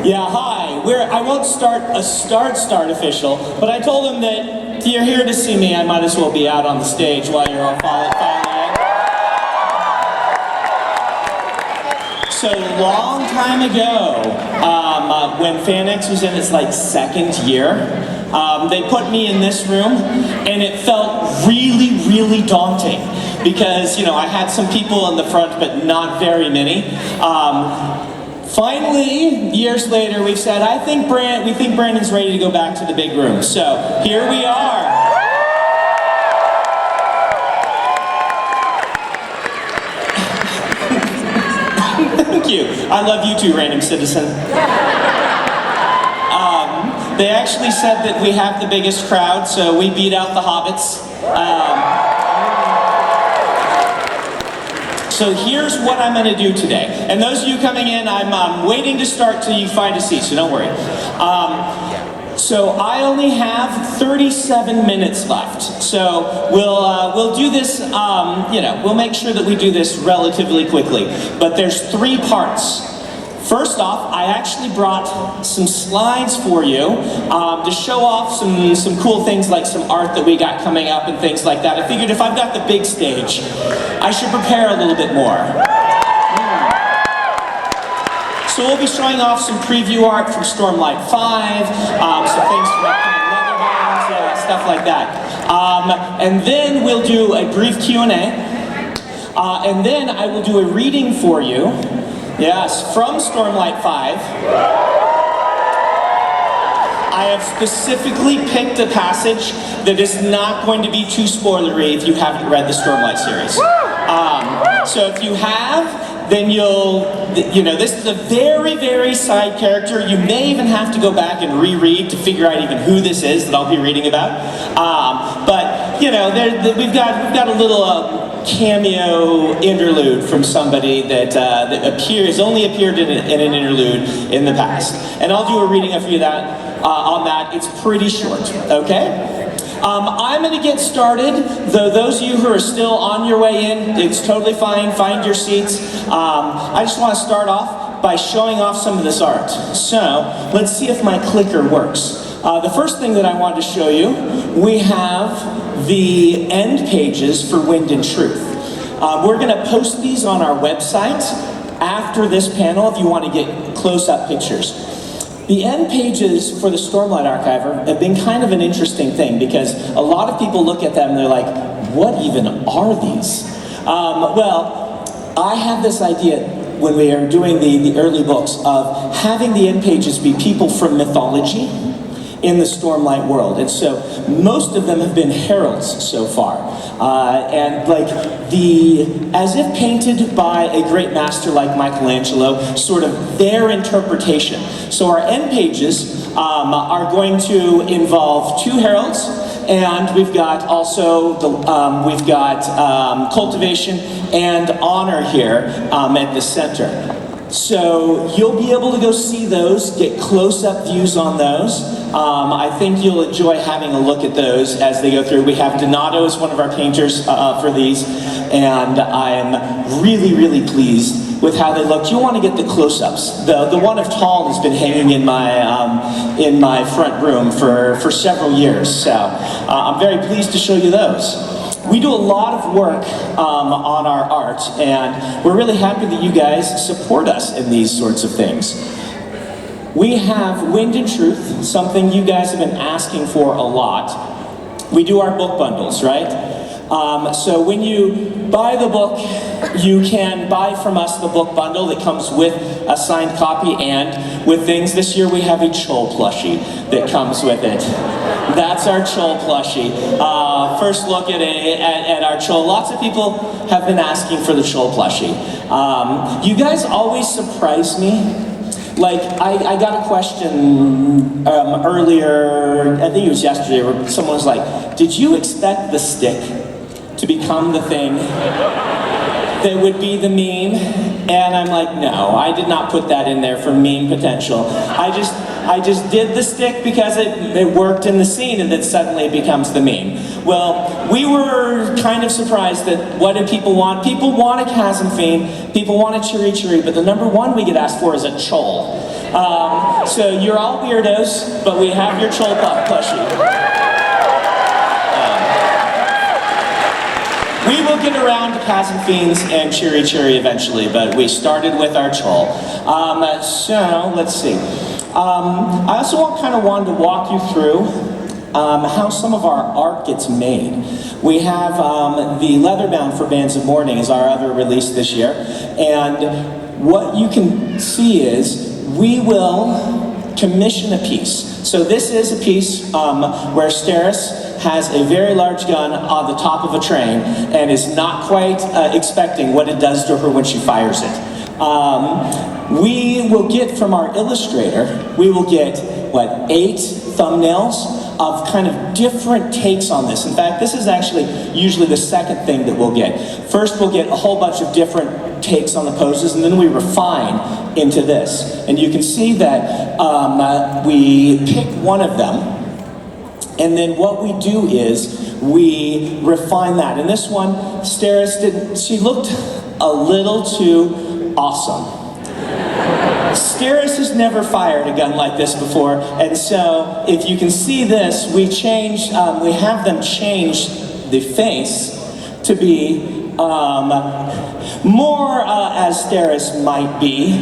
Yeah, hi. I won't start a start official, but I told them that if you're here to see me, I might as well be out on the stage while you're all filing in. So long time ago, when FanX was in its second year, they put me in this room, and it felt really, really daunting because I had some people in the front, but not very many. Finally, years later, we've said, we think Brandon's ready to go back to the big room. So here we are. Thank you. I love you too, random citizen. They actually said that we have the biggest crowd, so we beat out the hobbits. So here's what I'm going to do today. And those of you coming in, I'm waiting to start till you find a seat, so don't worry. So I only have 37 minutes left. So we'll do this, we'll make sure that we do this relatively quickly. But there's 3 parts. First off, I actually brought some slides for you to show off some cool things like some art that we got coming up and things like that. I figured if I've got the big stage, I should prepare a little bit more. So we'll be showing off some preview art from Stormlight 5, some things from upcoming Leatherbound, stuff like that. And then we'll do a brief Q&A, and then I will do a reading for you. Yes, from Stormlight 5. I have specifically picked a passage that is not going to be too spoilery if you haven't read the Stormlight series. So if you have, then this is a very, very side character. You may even have to go back and reread to figure out even who this is that I'll be reading about. But we've got a little cameo interlude from somebody that only appeared in an interlude in the past, and I'll do a reading of you on that. It's pretty short, okay? I'm going to get started, though those of you who are still on your way in, it's totally fine, find your seats. I just want to start off by showing off some of this art. So, let's see if my clicker works. The first thing that I wanted to show you, we have the end pages for Wind and Truth. We're going to post these on our website after this panel if you want to get close-up pictures. The end pages for the Stormlight Archive have been kind of an interesting thing because a lot of people look at them and they're like, what even are these? Well, I had this idea when we were doing the early books of having the end pages be people from mythology in the Stormlight world, and so most of them have been heralds so far, and as if painted by a great master like Michelangelo, sort of their interpretation. So our end pages are going to involve 2 heralds, and we've got also cultivation and honor here at the center. So you'll be able to go see those, get close-up views on those. I think you'll enjoy having a look at those as they go through. We have Donato as one of our painters for these, and I am really, really pleased with how they look. You'll want to get the close-ups. The one of Tall has been hanging in my front room for several years, so I'm very pleased to show you those. We do a lot of work on our art, and we're really happy that you guys support us in these sorts of things. We have Wind and Truth, something you guys have been asking for a lot. We do our book bundles, right? So when you buy the book, you can buy from us the book bundle that comes with a signed copy and with things. This year we have a Chol plushie that comes with it. That's our Chol plushie. First look at our Chol. Lots of people have been asking for the Chol plushie. You guys always surprise me. I got a question earlier, I think it was yesterday, where someone was like, did you expect the stick to become the thing that would be the meme? And I'm like, no, I did not put that in there for meme potential. I just did the stick because it worked in the scene, and then suddenly it becomes the meme. Well, we were kind of surprised that what did people want? People want a chasm fiend, people want a chiri chiri, but the number one we get asked for is a chol. So you're all weirdos, but we have your Cholpop plushie. We will get around to Paz and Fiends and Cheery Cheery eventually, but we started with our Chol. So, let's see. I also wanted to walk you through how some of our art gets made. We have the Leatherbound for Bands of Mourning is our other release this year, and what you can see is we will commission a piece. So this is a piece where Steris has a very large gun on the top of a train and is not quite expecting what it does to her when she fires it. We will get from our illustrator, we will get, 8 thumbnails of kind of different takes on this. In fact, this is actually usually the second thing that we'll get. First, we'll get a whole bunch of different takes on the poses, and then we refine into this. And you can see that we pick one of them, and then what we do is we refine that. And this one, Steris she looked a little too awesome. Steris has never fired a gun like this before, and so if you can see this, we have them change the face to be more as Steris might be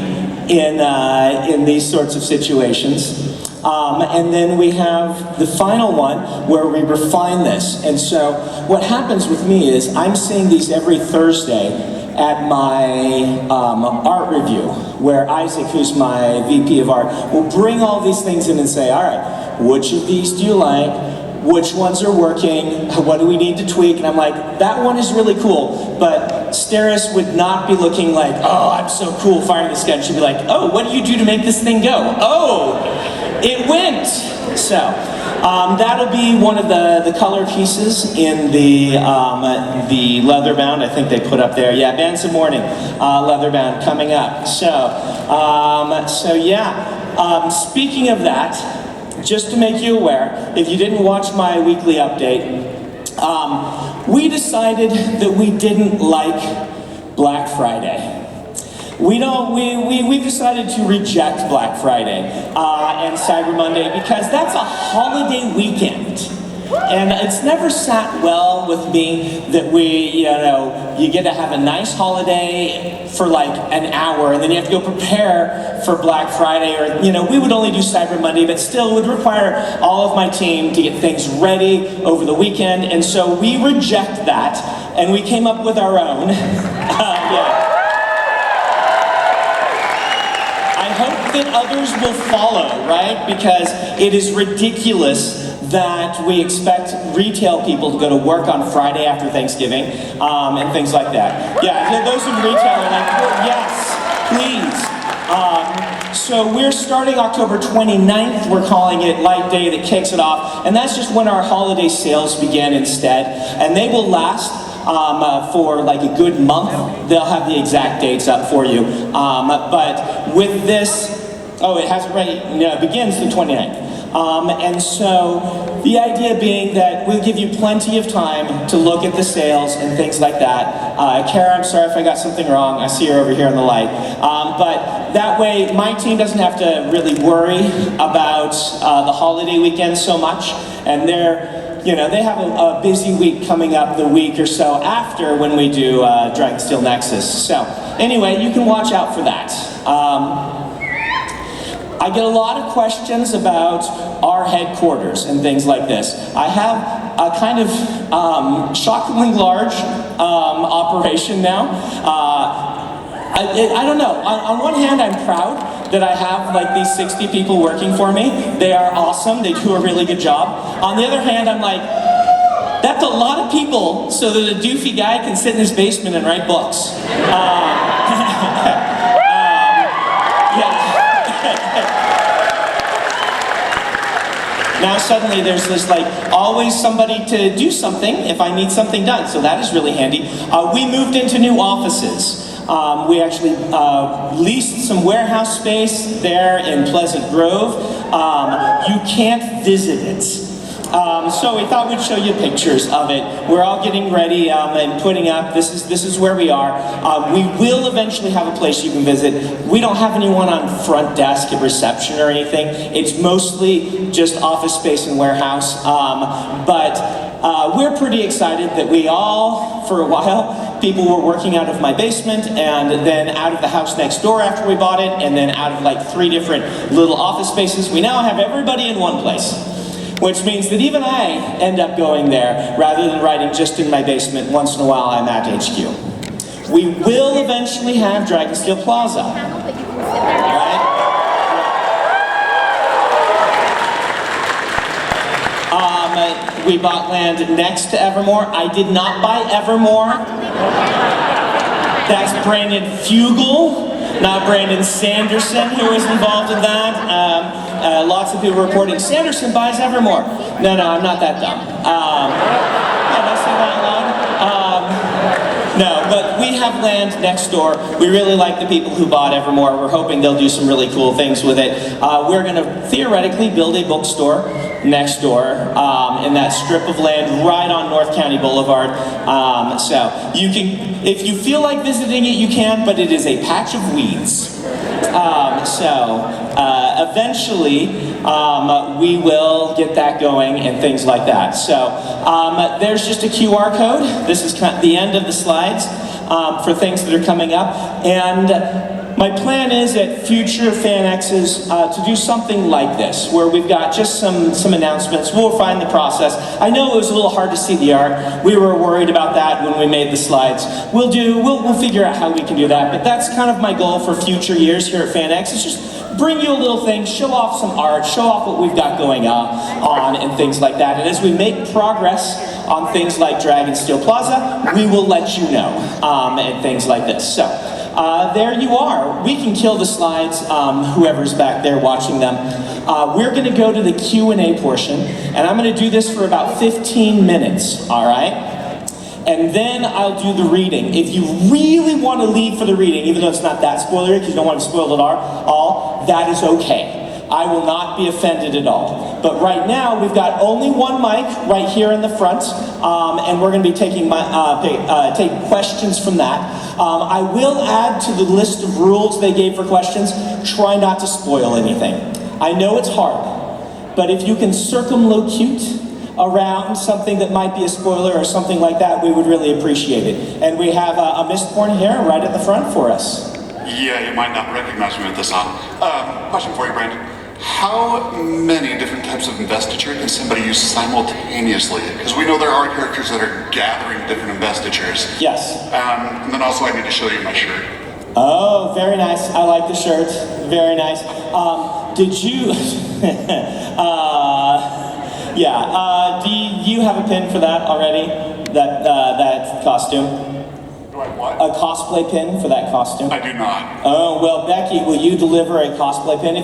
in these sorts of situations. And then we have the final one where we refine this. And so what happens with me is I'm seeing these every Thursday at my art review, where Isaac, who's my VP of art, will bring all these things in and say, all right, which of these do you like? Which ones are working? What do we need to tweak? And I'm like, that one is really cool, but Steris would not be looking like, oh, I'm so cool firing this gun. She'd be like, oh, what do you do to make this thing go? Oh, it went. So that'll be one of the color pieces in the Leatherbound. I think they put up there. Yeah, Bands of Mourning, Leatherbound coming up. So yeah. Speaking of that, just to make you aware, if you didn't watch my weekly update, we decided that we didn't like Black Friday. We decided to reject Black Friday and Cyber Monday because that's a holiday weekend. And it's never sat well with me that you get to have a nice holiday for like an hour and then you have to go prepare for Black Friday, or, we would only do Cyber Monday, but still it would require all of my team to get things ready over the weekend. And so we reject that and we came up with our own. I hope that others will follow, right? Because it is ridiculous that we expect retail people to go to work on Friday after Thanksgiving and things like that. Yeah, those in retail are like, well, yes, please. So we're starting October 29th. We're calling it Light Day that kicks it off. And that's just when our holiday sales begin instead. And they will last for like a good month. They'll have the exact dates up for you. But with this, it has it ready. No, it begins the 29th. And so the idea being that we'll give you plenty of time to look at the sales and things like that. Kara, I'm sorry if I got something wrong. I see her over here on the light. But that way my team doesn't have to really worry about the holiday weekend so much. And they have a busy week coming up the week or so after when we do Dragonsteel Nexus. So anyway, you can watch out for that. I get a lot of questions about our headquarters and things like this. I have a kind of shockingly large operation now. I don't know. On one hand, I'm proud that I have like these 60 people working for me. They are awesome. They do a really good job. On the other hand, I'm like, that's a lot of people so that a doofy guy can sit in his basement and write books. Now suddenly there's this always somebody to do something if I need something done, so that is really handy. We moved into new offices. We actually leased some warehouse space there in Pleasant Grove. You can't visit it. So we thought we'd show you pictures of it. We're all getting ready and putting up. This is where we are. We will eventually have a place you can visit. We don't have anyone on front desk at reception or anything. It's mostly just office space and warehouse. But we're pretty excited that we all, for a while, people were working out of my basement and then out of the house next door after we bought it, and then out of like 3 different little office spaces. We now have everybody in one place, which means that even I end up going there rather than writing just in my basement. Once in a while I'm at HQ. We will eventually have Dragonsteel Plaza. Right? We bought land next to Evermore. I did not buy Evermore. That's Brandon Fugel, not Brandon Sanderson, who was involved in that. Lots of people reporting, Sanderson buys Evermore. No, I'm not that dumb. Did I say that loud? No, but we have land next door. We really like the people who bought Evermore. We're hoping they'll do some really cool things with it. We're going to theoretically build a bookstore next door in that strip of land right on North County Boulevard. So you can, if you feel like visiting it, you can, but it is a patch of weeds. Eventually, we will get that going and things like that. So there's just a QR code. This is the end of the slides for things that are coming up. And my plan is at future FanXs to do something like this, where we've got just some announcements. We'll refine the process. I know it was a little hard to see the art. We were worried about that when we made the slides. We'll figure out how we can do that. But that's kind of my goal for future years here at FanX. Is just bring you a little thing, show off some art, show off what we've got going on and things like that. And as we make progress on things like Dragonsteel Plaza, we will let you know and things like this. So. There you are. We can kill the slides, whoever's back there watching them. We're going to go to the Q&A portion, and I'm going to do this for about 15 minutes, all right? And then I'll do the reading. If you really want to leave for the reading, even though it's not that spoilery, because you don't want to spoil it all, that is okay. I will not be offended at all. But right now, we've got only one mic right here in the front, and we're going to be taking questions from that. I will add to the list of rules they gave for questions, try not to spoil anything. I know it's hard, but if you can circumlocute around something that might be a spoiler or something like that, we would really appreciate it. And we have a Mistborn here right at the front for us. Yeah, you might not recognize me with this on. Question for you, Brandon. How many different types of investiture can somebody use simultaneously? Because we know there are characters that are gathering different investitures. Yes. And then also I need to show you my shirt. Oh, very nice. I like the shirt. Very nice. Did you... do you have a pin for that already? That costume? Do I what? A cosplay pin for that costume? I do not. Oh, well, Becky, will you deliver a cosplay pin?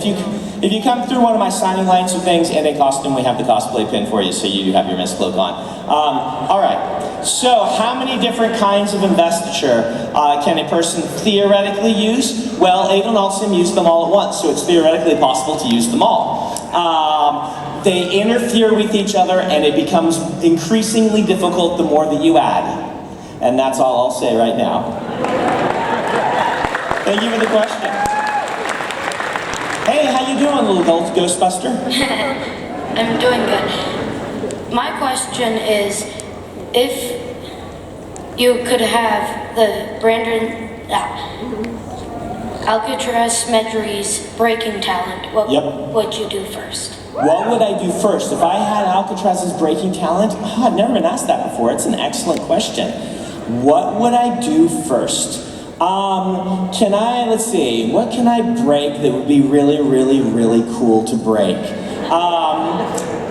If you come through one of my signing lines or things in a costume, we have the cosplay pin for you, so you do have your mist cloak on. All right. So, how many different kinds of investiture can a person theoretically use? Well, Adel and Alsim used them all at once, so it's theoretically possible to use them all. They interfere with each other, and it becomes increasingly difficult the more that you add. And that's all I'll say right now. Thank you for the question. Hey, how you doing, little Ghostbuster? I'm doing good. My question is, if you could have the Brandon Alcatraz Medry's breaking talent, what would you do first? What would I do first? If I had Alcatraz's breaking talent? Oh, I've never been asked that before. It's an excellent question. What would I do first? Let's see, what can I break that would be really, really, really cool to break?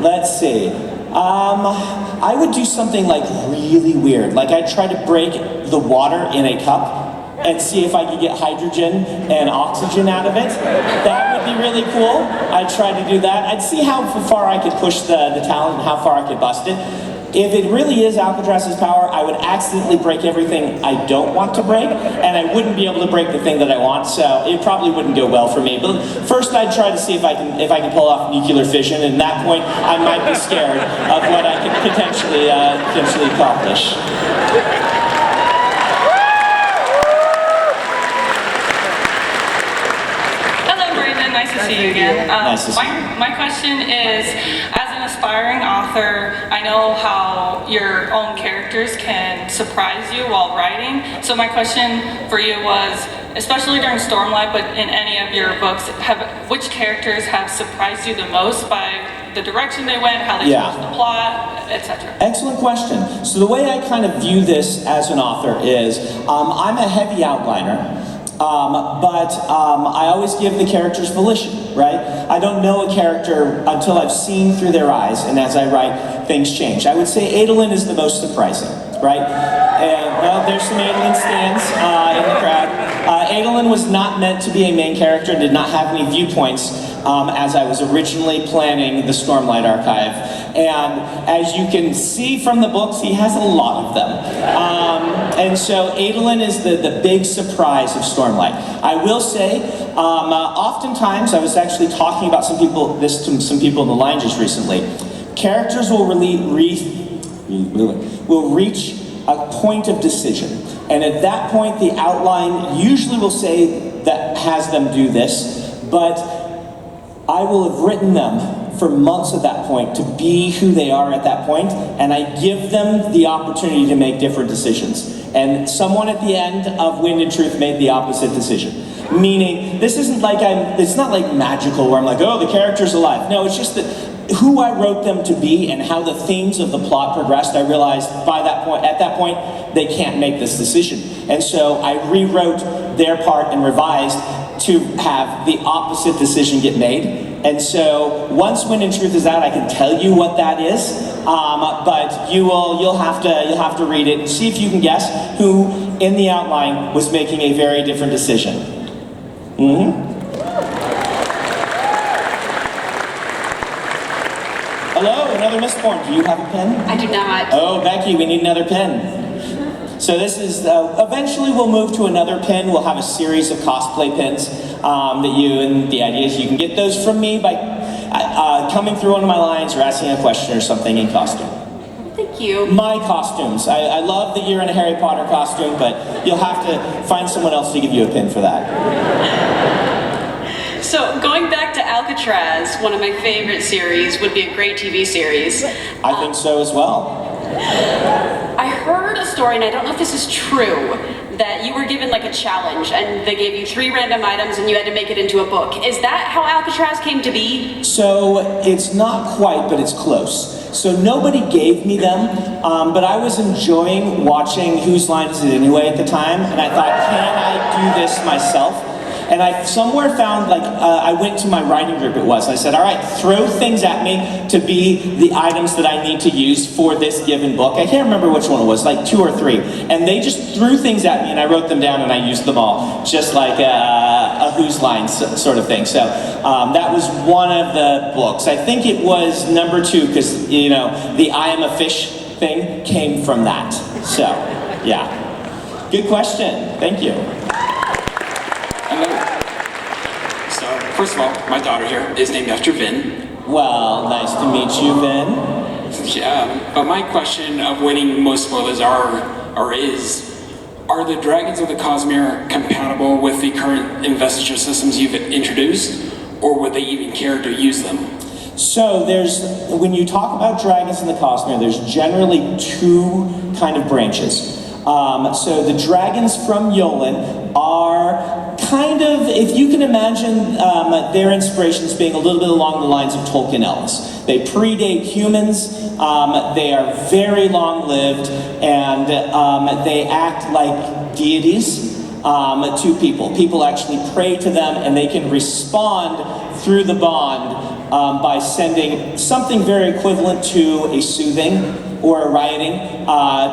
Let's see. I would do something like really weird. Like I'd try to break the water in a cup and see if I could get hydrogen and oxygen out of it. That would be really cool. I'd try to do that. I'd see how far I could push the talent and how far I could bust it. If it really is Alcatraz's power, I would accidentally break everything I don't want to break, and I wouldn't be able to break the thing that I want, so it probably wouldn't go well for me. But first I'd try to see if I can pull off nuclear fission, and at that point I might be scared of what I could potentially accomplish. Nice to see you again. Nice to see you. My question is, as an aspiring author, I know how your own characters can surprise you while writing. So my question for you was, especially during Stormlight, but in any of your books, which characters have surprised you the most by the direction they went, how they changed the plot, etc.? Excellent question. So the way I kind of view this as an author is, I'm a heavy outliner. But I always give the characters volition, right? I don't know a character until I've seen through their eyes, and as I write, things change. I would say Adolin is the most surprising, right? And, well, there's some Adolin stands in the crowd. Adolin was not meant to be a main character and did not have any viewpoints as I was originally planning the Stormlight Archive. And as you can see from the books, he has a lot of them. And so Adolin is the big surprise of Stormlight. I will say, oftentimes, I was actually talking about this to some people in the line just recently, characters will reach a point of decision. And at that point, the outline usually will say that has them do this, but I will have written them for months at that point to be who they are at that point, and I give them the opportunity to make different decisions. And someone at the end of Wind and Truth made the opposite decision. Meaning, this isn't like it's not like magical where I'm like, oh, the character's alive. No, it's just that who I wrote them to be and how the themes of the plot progressed, I realized at that point, they can't make this decision. And so I rewrote their part and revised to have the opposite decision get made. And so once Wind and Truth is out, I can tell you what that is, but you'll have to read it and see if you can guess who in the outline was making a very different decision. Hello, another Mistborn. Do you have a pen? I do not. Oh, Becky, we need another pen. So this is, eventually we'll move to another pin. We'll have a series of cosplay pins and the idea is you can get those from me by coming through one of my lines or asking a question or something in costume. Thank you. My costumes. I love that you're in a Harry Potter costume, but you'll have to find someone else to give you a pin for that. So, going back to Alcatraz, one of my favorite series would be a great TV series. I think so as well. I heard a story, and I don't know if this is true, that you were given like a challenge, and they gave you 3 random items, and you had to make it into a book. Is that how Alcatraz came to be? So, it's not quite, but it's close. So nobody gave me them, but I was enjoying watching Whose Line Is It Anyway at the time, and I thought, can I do this myself? And I somewhere found, I went to my writing group, and I said, all right, throw things at me to be the items that I need to use for this given book. I can't remember which one it was, like 2 or 3. And they just threw things at me, and I wrote them down, and I used them all, just like a Whose Line sort of thing. So that was one of the books. I think it was number 2, because, the I am a fish thing came from that. So, yeah. Good question. Thank you. So, first of all, my daughter here is named after Vin. Well, nice to meet you, Vin. But my question of winning most spoilers are the dragons of the Cosmere compatible with the current investiture systems you've introduced, or would they even care to use them? So when you talk about dragons in the Cosmere, there's generally 2 kind of branches. So the dragons from Yolen are kind of, if you can imagine their inspirations being a little bit along the lines of Tolkien elves. They predate humans, they are very long-lived, and they act like deities to people. People actually pray to them, and they can respond through the bond by sending something very equivalent to a soothing or a rioting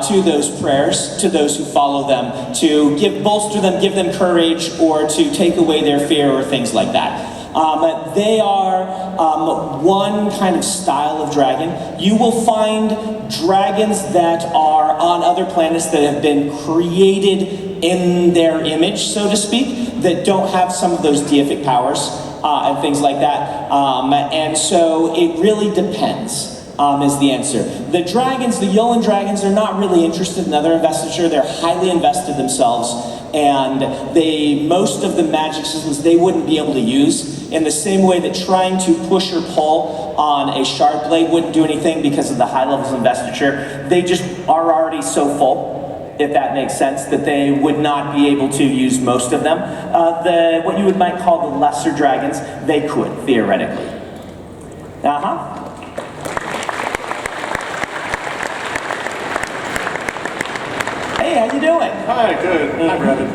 to those prayers, to those who follow them, to bolster them, give them courage, or to take away their fear or things like that. They are one kind of style of dragon. You will find dragons that are on other planets that have been created in their image, so to speak, that don't have some of those deific powers and things like that. And so it really depends. Is the answer. The dragons, the Yolan dragons, are not really interested in other investiture. They're highly invested themselves, and most of the magic systems they wouldn't be able to use in the same way that trying to push or pull on a shard blade wouldn't do anything because of the high levels of investiture. They just are already so full, if that makes sense, that they would not be able to use most of them. What you might call the lesser dragons, they could, theoretically. Hey, how you doing? Hi, good. Hi, Brandon.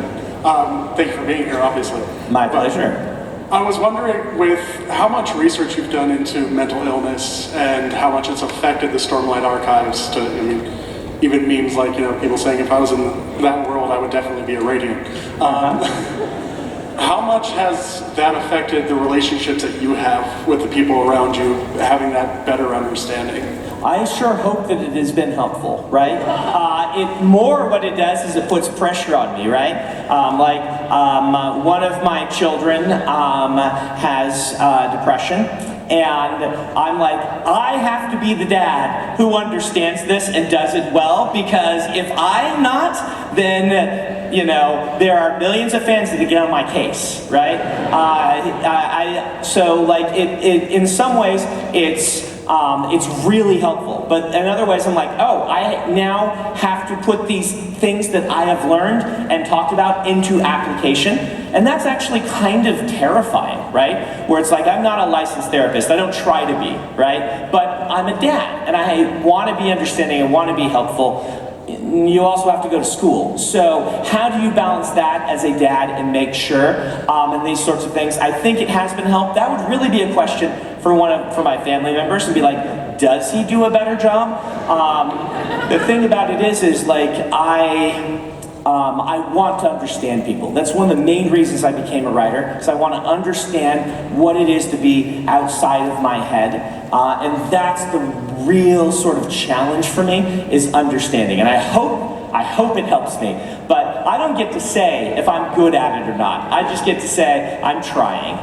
Thank you for being here, obviously. My pleasure. I was wondering, with how much research you've done into mental illness and how much it's affected the Stormlight Archives, even memes like, people saying if I was in that world, I would definitely be a Radiant. How much has that affected the relationships that you have with the people around you, having that better understanding? I sure hope that it has been helpful, right? What it does is it puts pressure on me, right? One of my children has depression, and I'm like, I have to be the dad who understands this and does it well, because if I'm not, then there are millions of fans that get on my case, right? In some ways, it's really helpful. But in other ways, I'm like, oh, I now have to put these things that I have learned and talked about into application. And that's actually kind of terrifying, right? Where it's like, I'm not a licensed therapist. I don't try to be, right? But I'm a dad, and I want to be understanding and want to be helpful. You also have to go to school. So how do you balance that as a dad and make sure, and these sorts of things? I think it has been helped. That would really be a question for my family members, and be like, does he do a better job? The thing about it is like, I want to understand people. That's one of the main reasons I became a writer, because I want to understand what it is to be outside of my head. And that's the real sort of challenge for me, is understanding. And I hope it helps me. But I don't get to say if I'm good at it or not. I just get to say I'm trying.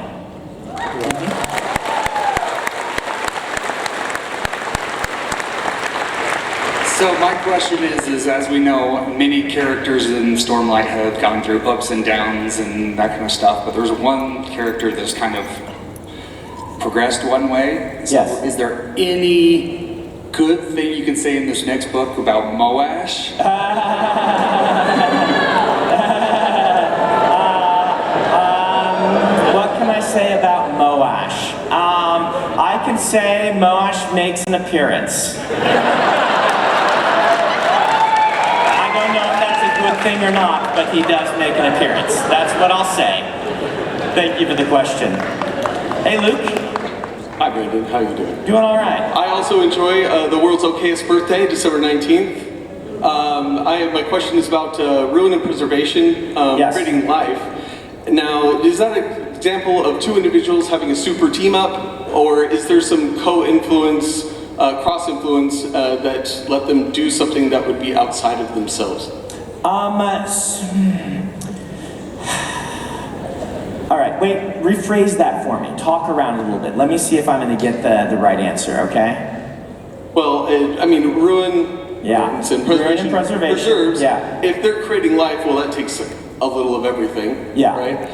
So my question is as we know, many characters in Stormlight have gone through ups and downs and that kind of stuff, but there's one character that's kind of progressed one way. So yes. Is there any good thing you can say in this next book about Moash? What can I say about Moash? I can say Moash makes an appearance. Thing or not, but he does make an appearance. That's what I'll say. Thank you for the question. Hey, Luke. Hi, Brandon. How you doing? Doing all right. I also enjoy the world's okayest birthday, December 19th. My question is about ruin and preservation, yes. creating life. Now, is that an example of two individuals having a super team up, or is there some co-influence, cross-influence that let them do something that would be outside of themselves? All right, wait, rephrase that for me. Talk around a little bit. Let me see if I'm going to get the right answer, okay? Well, ruin, yeah. and preservation, preserves. Yeah. If they're creating life, well, that takes a little of everything, yeah. right?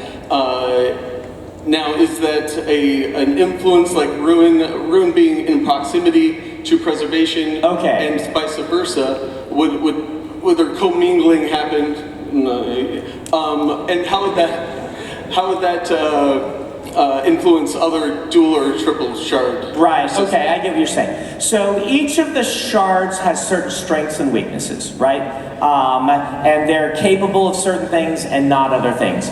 Now, is that an influence like ruin being in proximity to preservation, okay. and vice versa? Would there commingling happen? And how would that influence other dual or triple shard? Right, okay, I get what you're saying. So each of the shards has certain strengths and weaknesses, right? And they're capable of certain things and not other things.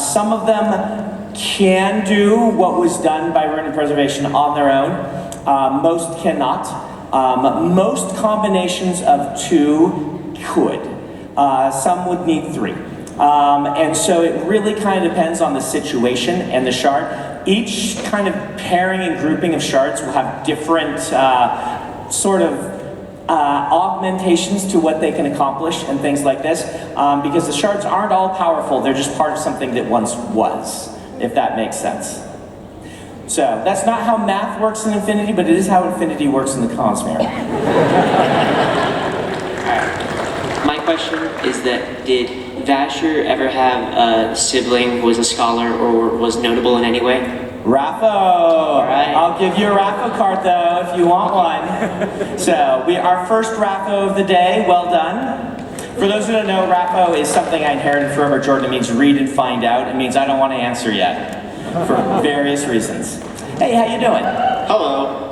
Some of them can do what was done by ruin and preservation on their own. Most cannot. Most combinations of two could. Some would need three. And so it really kind of depends on the situation and the shard. Each kind of pairing and grouping of shards will have different sort of augmentations to what they can accomplish and things like this, because the shards aren't all powerful, they're just part of something that once was, if that makes sense. So that's not how math works in Infinity, but it is how Infinity works in the Cosmere. My question is that did Vasher ever have a sibling who was a scholar or was notable in any way? Raffo! Right. I'll give you a Raffo card though, if you want one. So, our first Raffo of the day, well done. For those who don't know, Raffo is something I inherited from Robert Jordan. It means read and find out. It means I don't want to answer yet, for various reasons. Hey, how you doing? Hello.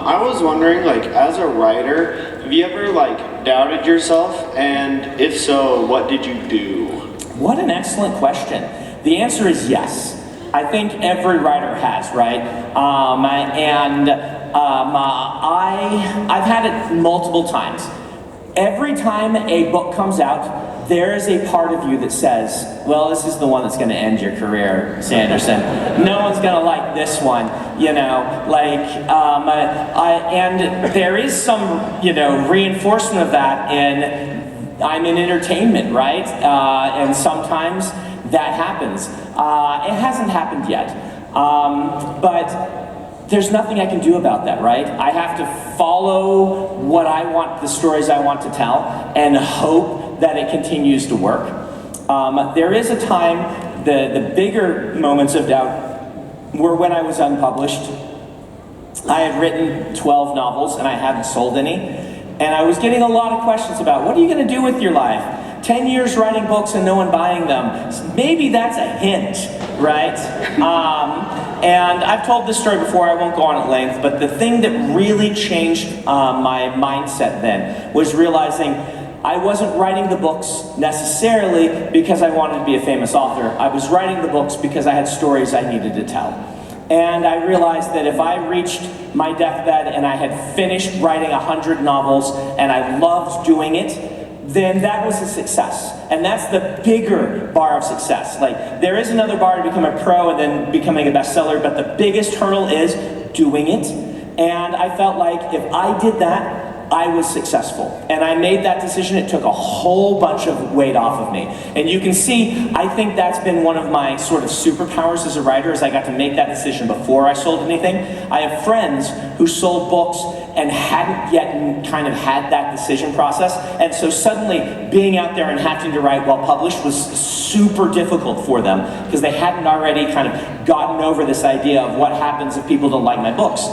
I was wondering, like, as a writer, have you ever, like, doubted yourself? And if so, what did you do? What an excellent question. The answer is yes. I think every writer has, right? I've had it multiple times. Every time a book comes out, there is a part of you that says, well, this is the one that's going to end your career, Sanderson. No one's going to like this one, you know, like, and there is some, you know, reinforcement of that in, I'm in entertainment, right? And sometimes that happens. It hasn't happened yet, but there's nothing I can do about that, right? I have to follow what I want, the stories I want to tell, and hope that it continues to work. There is a time, the bigger moments of doubt were when I was unpublished. I had written 12 novels and I hadn't sold any, and I was getting a lot of questions about, what are you going to do with your life? 10 years writing books and no one buying them. Maybe that's a hint, right? And I've told this story before, I won't go on at length, but the thing that really changed my mindset then was realizing I wasn't writing the books necessarily because I wanted to be a famous author. I was writing the books because I had stories I needed to tell. And I realized that if I reached my deathbed and I had finished writing 100 novels and I loved doing it, then that was a success. And that's the bigger bar of success. Like, there is another bar to become a pro and then becoming a bestseller, but the biggest hurdle is doing it. And I felt like if I did that, I was successful. And I made that decision. It took a whole bunch of weight off of me. And you can see, I think that's been one of my sort of superpowers as a writer, is I got to make that decision before I sold anything. I have friends who sold books and hadn't yet kind of had that decision process. And so suddenly being out there and having to write while published was super difficult for them because they hadn't already kind of gotten over this idea of what happens if people don't like my books.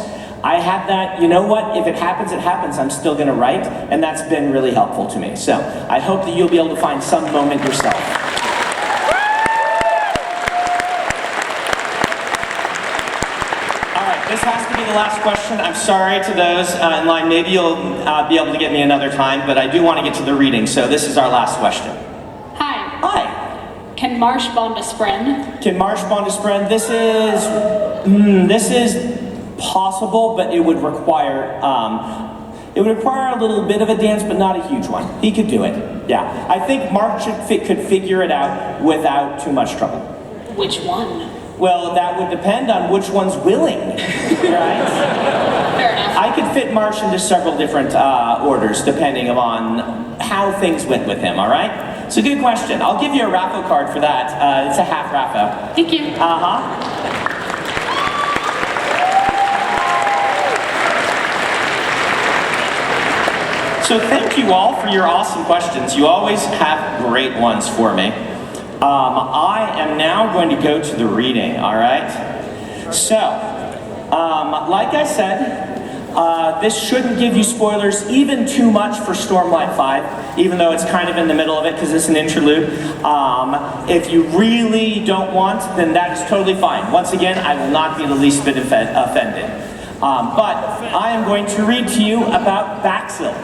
I had that, you know what, if it happens, it happens, I'm still gonna write, and that's been really helpful to me. So I hope that you'll be able to find some moment yourself. All right, this has to be the last question. I'm sorry to those in line, maybe you'll be able to get me another time, but I do want to get to the reading, so this is our last question. Hi. Hi. Can Marsh bond a spren? Can Marsh bond his friend? This is possible, but it would require a little bit of a dance, but not a huge one. He could do it. Yeah, I think Mark could figure it out without too much trouble. Which one? Well, that would depend on which one's willing, right? Fair enough. I could fit Marsh into several different orders depending on how things went with him. All right. It's a good question. I'll give you a Raffo card for that. It's a half Raffo. Thank you. So thank you all for your awesome questions. You always have great ones for me. I am now going to go to the reading, all right? So, like I said, this shouldn't give you spoilers even too much for Stormlight 5, even though it's kind of in the middle of it because it's an interlude. If you really don't want, then that is totally fine. Once again, I will not be the least bit offended. But I am going to read to you about Baxil.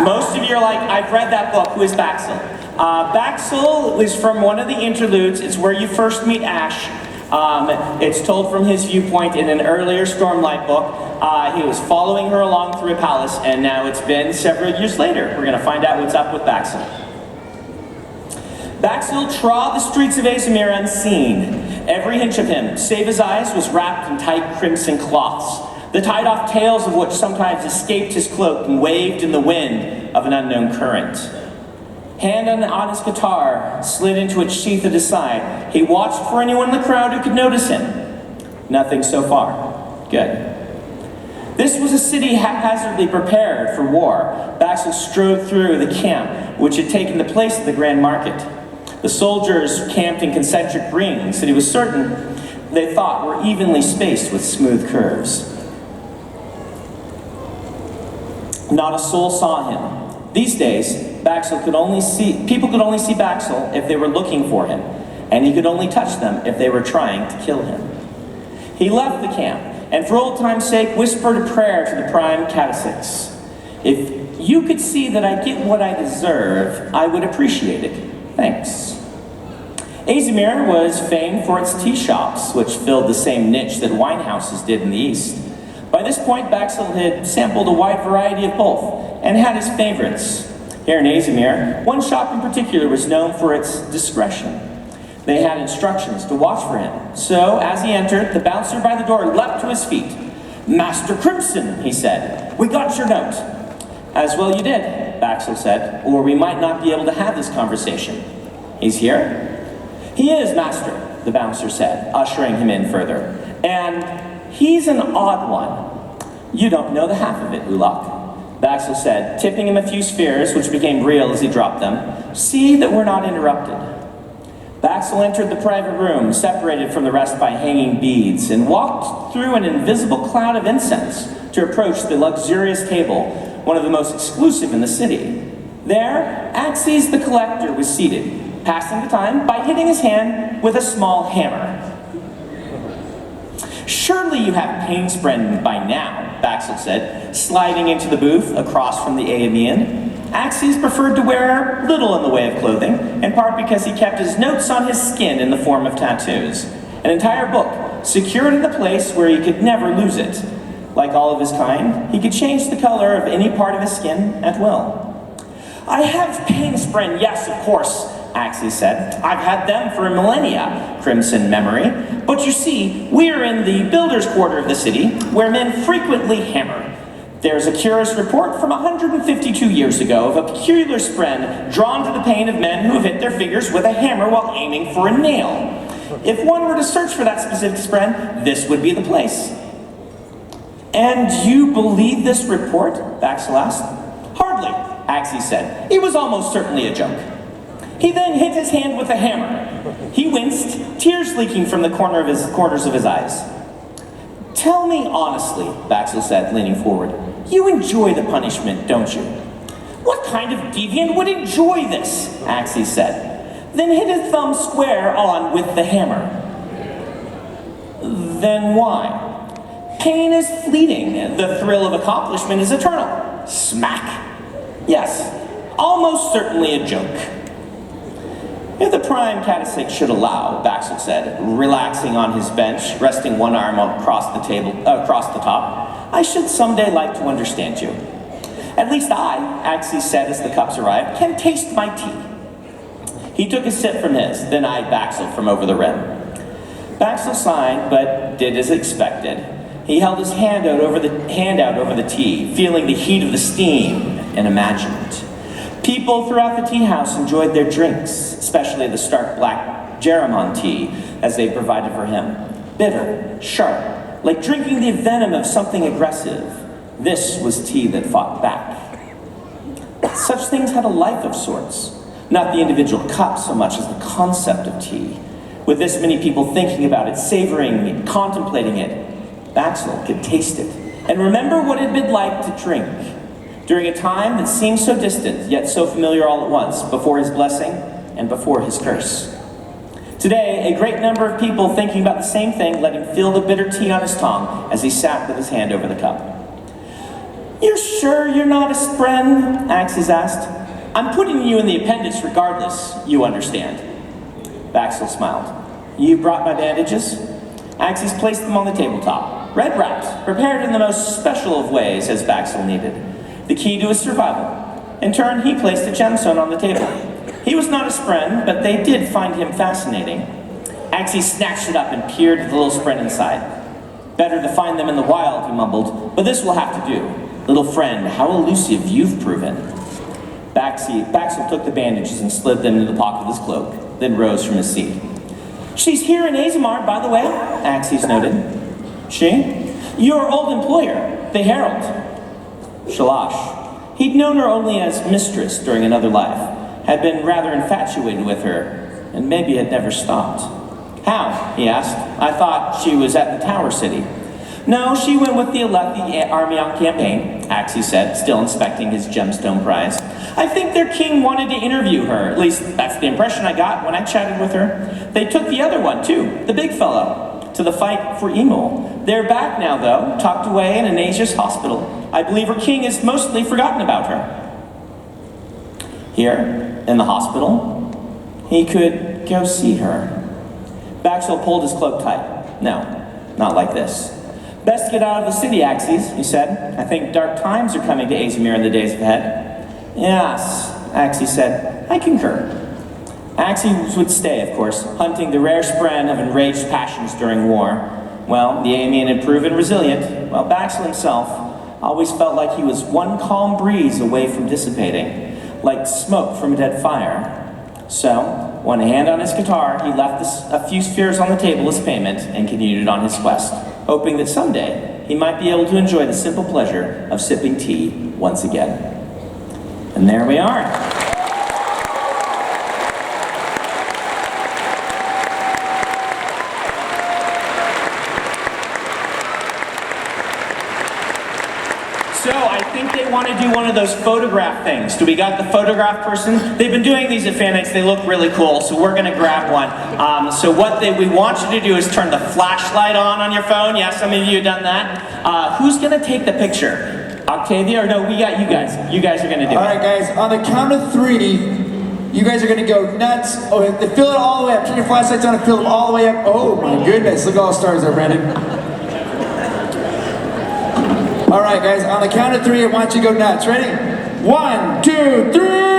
Most of you are like, I've read that book, who is Baxil? Baxil is from one of the interludes. It's where you first meet Ash. It's told from his viewpoint in an earlier Stormlight book. He was following her along through a palace, and now it's been several years later. We're going to find out what's up with Baxil. Baxil trod the streets of Azamir unseen. Every inch of him, save his eyes, was wrapped in tight crimson cloths, the tied-off tails of which sometimes escaped his cloak and waved in the wind of an unknown current. Hand on his guitar slid into its sheath at his side. He watched for anyone in the crowd who could notice him. Nothing so far. Good. This was a city haphazardly prepared for war. Baxil strode through the camp, which had taken the place of the grand market. The soldiers camped in concentric rings that he was certain they thought were evenly spaced with smooth curves. Not a soul saw him. These days, people could only see Baxil if they were looking for him, and he could only touch them if they were trying to kill him. He left the camp, and for old time's sake, whispered a prayer to the prime Catasix. If you could see that I get what I deserve, I would appreciate it. Thanks. Azamir was famed for its tea shops, which filled the same niche that wine houses did in the East. By this point, Baxil had sampled a wide variety of both, and had his favorites. Here in Azamir, one shop in particular was known for its discretion. They had instructions to watch for him, so as he entered, the bouncer by the door leapt to his feet. "Master Crimson," he said, "we got your note." "As well you did," Baxil said, "or we might not be able to have this conversation." "He's here?" "He is, Master," the bouncer said, ushering him in further. "And he's an odd one." "You don't know the half of it, Ulak," Baxil said, tipping him a few spheres, which became real as he dropped them. "See that we're not interrupted." Baxil entered the private room, separated from the rest by hanging beads, and walked through an invisible cloud of incense to approach the luxurious table, one of the most exclusive in the city. There, Axes the Collector was seated, passing the time by hitting his hand with a small hammer. "Surely you have Painspren by now," Baxil said, sliding into the booth across from the Aeamean. Axes preferred to wear little in the way of clothing, in part because he kept his notes on his skin in the form of tattoos. An entire book, secured in the place where he could never lose it. Like all of his kind, he could change the color of any part of his skin at will. "I have Painspren, yes, of course," Axes said. "I've had them for millennia, Crimson memory. But you see, we're in the builder's quarter of the city, where men frequently hammer. There's a curious report from 152 years ago of a peculiar spren drawn to the pain of men who have hit their figures with a hammer while aiming for a nail. If one were to search for that specific spren, this would be the place." "And you believe this report?" Baxil asked. "Hardly," Axes said. "It was almost certainly a joke." He then hit his hand with a hammer. He winced, tears leaking from the corners of his eyes. "Tell me honestly," Baxil said, leaning forward. "You enjoy the punishment, don't you?" "What kind of deviant would enjoy this?" Axes said. Then hit his thumb square on with the hammer. "Then why?" "Pain is fleeting. The thrill of accomplishment is eternal." Smack. "Yes, almost certainly a joke." "If the prime Catasix should allow," Baxil said, relaxing on his bench, resting one arm across the top, "I should someday like to understand you. At least I," Axes said as the cups arrived, "can taste my tea." He took a sip from his, then eyed Baxil from over the rim. Baxil sighed, but did as expected. He held his hand out over the tea, feeling the heat of the steam, and imagined. People throughout the tea house enjoyed their drinks, especially the stark black Jeremon tea, as they provided for him. Bitter, sharp, like drinking the venom of something aggressive. This was tea that fought back. Such things had a life of sorts, not the individual cup so much as the concept of tea. With this many people thinking about it, savoring it, contemplating it, Baxil could taste it, and remember what it had been like to drink. During a time that seemed so distant, yet so familiar all at once, before his blessing and before his curse. Today, a great number of people thinking about the same thing let him feel the bitter tea on his tongue as he sat with his hand over the cup. "You're sure you're not a spren?" Axes asked. "I'm putting you in the appendix regardless, you understand." Baxil smiled. "You brought my bandages?" Axes placed them on the tabletop, red-wrapped, prepared in the most special of ways as Baxil needed. The key to his survival. In turn, he placed a gemstone on the table. He was not his friend, but they did find him fascinating. Axie snatched it up and peered at the little friend inside. Better to find them in the wild, he mumbled, but this will have to do. Little friend, how elusive you've proven. Baxel took the bandages and slid them into the pocket of his cloak, then rose from his seat. She's here in Azamar, by the way, Axes noted. She? Your old employer, the Herald. Shalash. He'd known her only as mistress during another life, had been rather infatuated with her, and maybe had never stopped. How? He asked. I thought she was at the Tower City. No, she went with the Alethi army on campaign, Axie said, still inspecting his gemstone prize. I think their king wanted to interview her. At least that's the impression I got when I chatted with her. They took the other one, too, the big fellow, to the fight for Emil. They're back now, though, tucked away in an Asia's hospital. I believe her king has mostly forgotten about her. Here, in the hospital, he could go see her. Baxel pulled his cloak tight. No, not like this. Best get out of the city, Axes, he said. I think dark times are coming to Azamir in the days ahead. Yes, Axie said. I concur. Axie would stay, of course, hunting the rare spren of enraged passions during war. Well, the Amian had proven resilient, while Baxel himself always felt like he was one calm breeze away from dissipating, like smoke from a dead fire. So, one hand on his guitar, he left a few spheres on the table as payment and continued on his quest, hoping that someday he might be able to enjoy the simple pleasure of sipping tea once again. And there we are. So I think they want to do one of those photograph things. Do we got the photograph person? They've been doing these at FanX. They look really cool, so we're going to grab one. So what we want you to do is turn the flashlight on your phone. Yeah, some of you have done that. Who's going to take the picture? Octavia, or no, we got you guys. You guys are going to do it. All right, guys, on the count of 3, you guys are going to go nuts. Oh, fill it all the way up. Turn your flashlights on and fill them all the way up. Oh my goodness, look at all the stars there, Brandon. All right, guys, on the count of 3, I want you to go nuts. Ready? 1, 2, 3!